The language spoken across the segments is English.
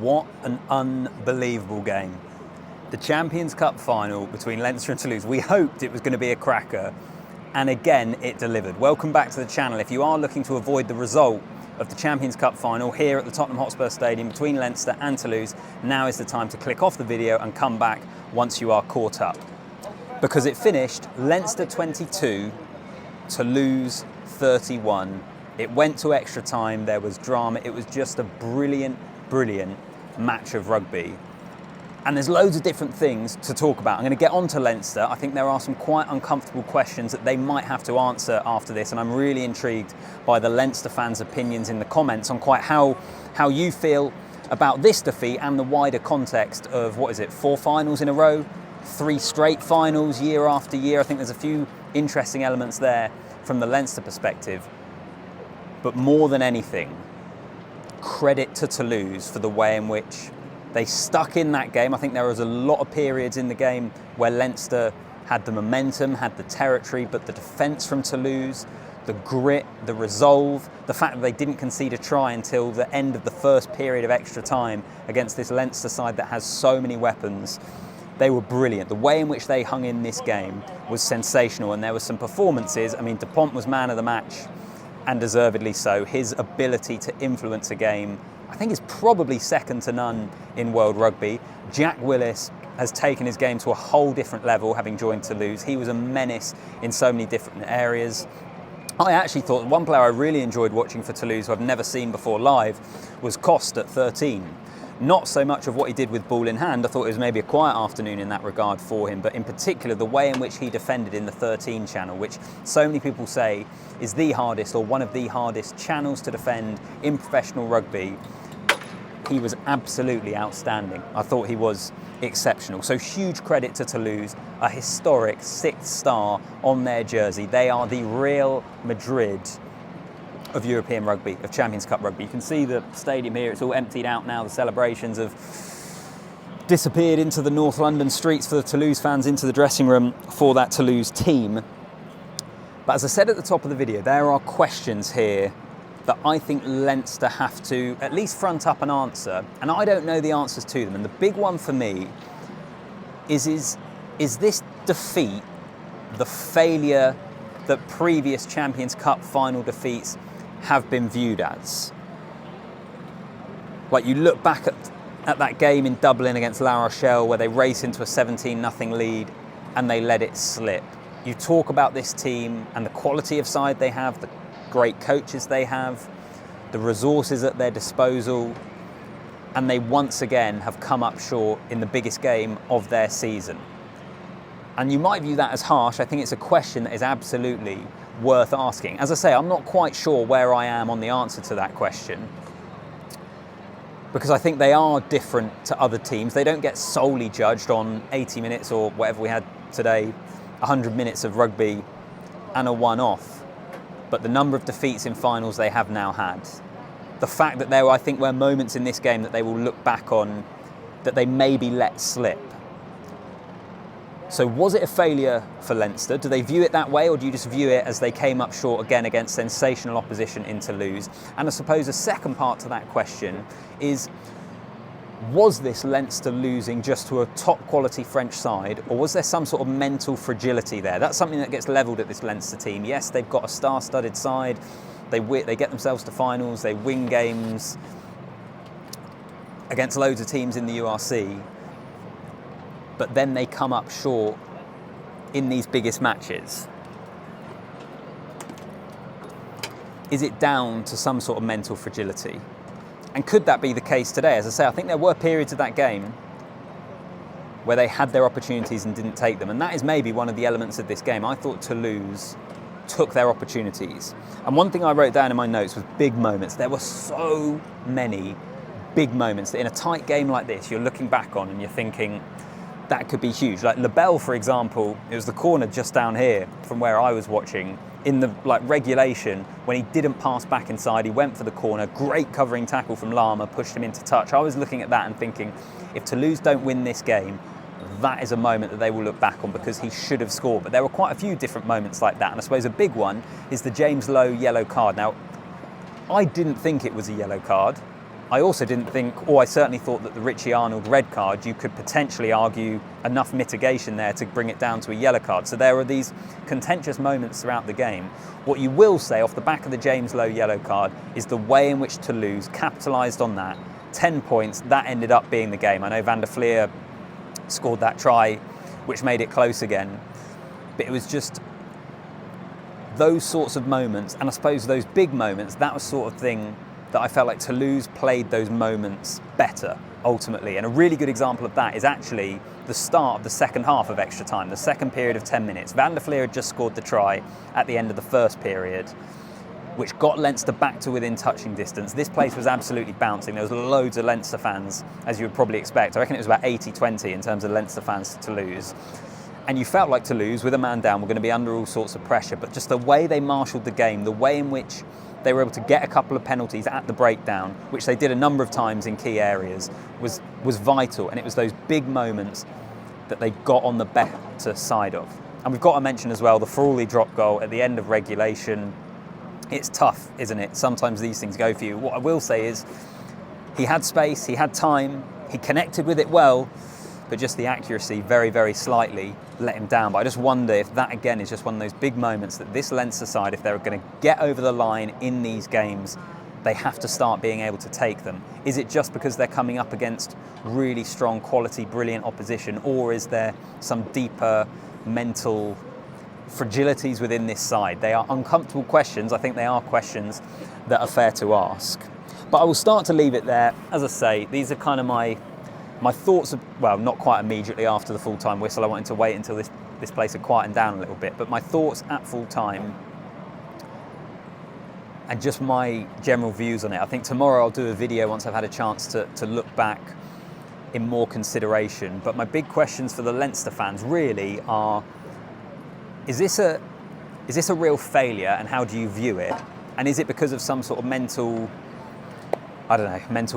What an unbelievable game. The Champions Cup final between Leinster and Toulouse. We hoped it was going to be a cracker, and again it delivered. Welcome back to the channel. If you are looking to avoid the result of the Champions Cup final here at the Tottenham Hotspur Stadium between Leinster and Toulouse, now is the time to click off the video and come back once you are caught up. Because it finished Leinster 22, Toulouse 31. It went to extra time, there was drama. It was just a brilliant match of rugby. And there's loads of different things to talk about. I'm going to get on to Leinster. I think there are some quite uncomfortable questions that they might have to answer after this, and I'm really intrigued by the Leinster fans' opinions in the comments on quite how you feel about this defeat and the wider context of, 4 finals in a row, 3 straight finals year after year. I think there's a few interesting elements there from the Leinster perspective. But more than anything, credit to Toulouse for the way in which they stuck in that game. I think there was a lot of periods in the game where Leinster had the momentum, had the territory, but the defence from Toulouse, the grit, the resolve, the fact that they didn't concede a try until the end of the first period of extra time against this Leinster side that has so many weapons, they were brilliant. The way in which they hung in this game was sensational, and there were some performances. I mean, Dupont was man of the match, and deservedly so. His ability to influence a game, I think, is probably second to none in world rugby. Jack Willis has taken his game to a whole different level, having joined Toulouse. He was a menace in so many different areas. I actually thought one player I really enjoyed watching for Toulouse, who I've never seen before live, was Coste at 13. Not so much of what he did with ball in hand. I thought it was maybe a quiet afternoon in that regard for him, but in particular the way in which he defended in the 13 channel, which so many people say is the hardest or one of the hardest channels to defend in professional rugby. He was absolutely outstanding. I thought he was exceptional. So huge credit to Toulouse, a historic 6th star on their jersey. They are the Real Madrid of European rugby, of Champions Cup rugby. You can see the stadium here, it's all emptied out now. The celebrations have disappeared into the North London streets for the Toulouse fans, into the dressing room for that Toulouse team. But as I said at the top of the video, there are questions here that I think Leinster have to at least front up and answer, and I don't know the answers to them. And the big one for me is this defeat the failure that previous Champions Cup final defeats have been viewed as? Like, you look back at that game in Dublin against La Rochelle where they race into a 17-0 lead and they let it slip. You talk about this team and the quality of side they have, the great coaches they have, the resources at their disposal, and they once again have come up short in the biggest game of their season. And you might view that as harsh. I think it's a question that is absolutely worth asking. As I say, I'm not quite sure where I am on the answer to that question, because I think they are different to other teams. They don't get solely judged on 80 minutes or whatever we had today, 100 minutes of rugby and a one-off. But the number of defeats in finals they have now had, the fact that there, I think, were moments in this game that they will look back on that they maybe let slip. So was it a failure for Leinster? Do they view it that way, or do you just view it as they came up short again against sensational opposition in Toulouse? And I suppose a second part to that question is, was this Leinster losing just to a top quality French side, or was there some sort of mental fragility there? That's something that gets levelled at this Leinster team. Yes, they've got a star-studded side, they get themselves to finals, they win games against loads of teams in the URC, but then they come up short in these biggest matches. Is it down to some sort of mental fragility? And could that be the case today? As I say, I think there were periods of that game where they had their opportunities and didn't take them. And that is maybe one of the elements of this game. I thought Toulouse took their opportunities. And one thing I wrote down in my notes was big moments. There were so many big moments that in a tight game like this, you're looking back on and you're thinking, that could be huge. Like Lebel, for example, it was the corner just down here from where I was watching. In the regulation, when he didn't pass back inside, he went for the corner. Great covering tackle from Lama, pushed him into touch. I was looking at that and thinking, if Toulouse don't win this game, that is a moment that they will look back on, because he should have scored. But there were quite a few different moments like that, and I suppose a big one is the James Lowe yellow card. Now, I didn't think it was a yellow card. I also didn't think, or I certainly thought that the Richie Arnold red card, you could potentially argue enough mitigation there to bring it down to a yellow card. So there are these contentious moments throughout the game. What you will say off the back of the James Lowe yellow card is the way in which Toulouse capitalised on that. 10 points, that ended up being the game. I know Van der Fleer scored that try, which made it close again. But it was just those sorts of moments, and I suppose those big moments, that was sort of thing that I felt like Toulouse played those moments better, ultimately. And a really good example of that is actually the start of the second half of extra time, the second period of 10 minutes. Van der Fleer had just scored the try at the end of the first period, which got Leinster back to within touching distance. This place was absolutely bouncing. There was loads of Leinster fans, as you would probably expect. I reckon it was about 80-20 in terms of Leinster fans to Toulouse. And you felt like Toulouse, with a man down, were going to be under all sorts of pressure. But just the way they marshalled the game, the way in which they were able to get a couple of penalties at the breakdown, which they did a number of times in key areas, was vital. And it was those big moments that they got on the better side of. And we've got to mention as well the Frawley drop goal at the end of regulation. It's tough, isn't it? Sometimes these things go for you. What I will say is he had space, he had time, he connected with it well, but just the accuracy very, very slightly let him down. But I just wonder if that, again, is just one of those big moments that this Leinster side, if they're going to get over the line in these games, they have to start being able to take them. Is it just because they're coming up against really strong, quality, brilliant opposition, or is there some deeper mental fragilities within this side? They are uncomfortable questions. I think they are questions that are fair to ask. But I will start to leave it there. As I say, these are kind of my thoughts of, well, not quite immediately after the full-time whistle. I wanted to wait until this place had quietened down a little bit. But my thoughts at full-time and just my general views on it. I think tomorrow I'll do a video once I've had a chance to look back in more consideration. But my big questions for the Leinster fans really are, is this a real failure, and how do you view it? And is it because of some sort of mental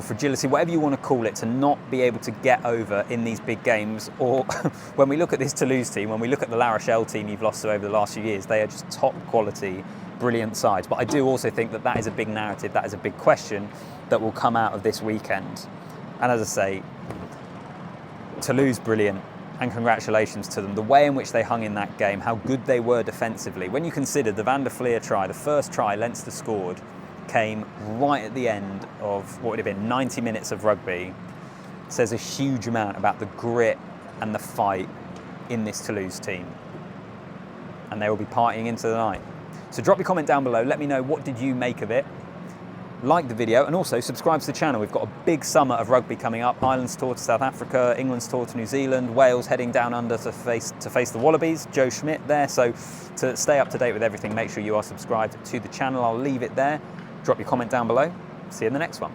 fragility, whatever you want to call it, to not be able to get over in these big games? Or when we look at this Toulouse team, when we look at the La Rochelle team you've lost to over the last few years, they are just top quality, brilliant sides. But I do also think that is a big narrative, that is a big question that will come out of this weekend. And as I say, Toulouse, brilliant. And congratulations to them. The way in which they hung in that game, how good they were defensively. When you consider the Van der Fleer try, the first try Leinster scored, came right at the end of what would have been 90 minutes of rugby, says a huge amount about the grit and the fight in this Toulouse team. And they will be partying into the night. So drop your comment down below. Let me know, what did you make of it? Like the video, and also subscribe to the channel. We've got a big summer of rugby coming up. Ireland's tour to South Africa, England's tour to New Zealand, Wales heading down under to face the Wallabies. Joe Schmidt there. So to stay up to date with everything, make sure you are subscribed to the channel. I'll leave it there. Drop your comment down below. See you in the next one.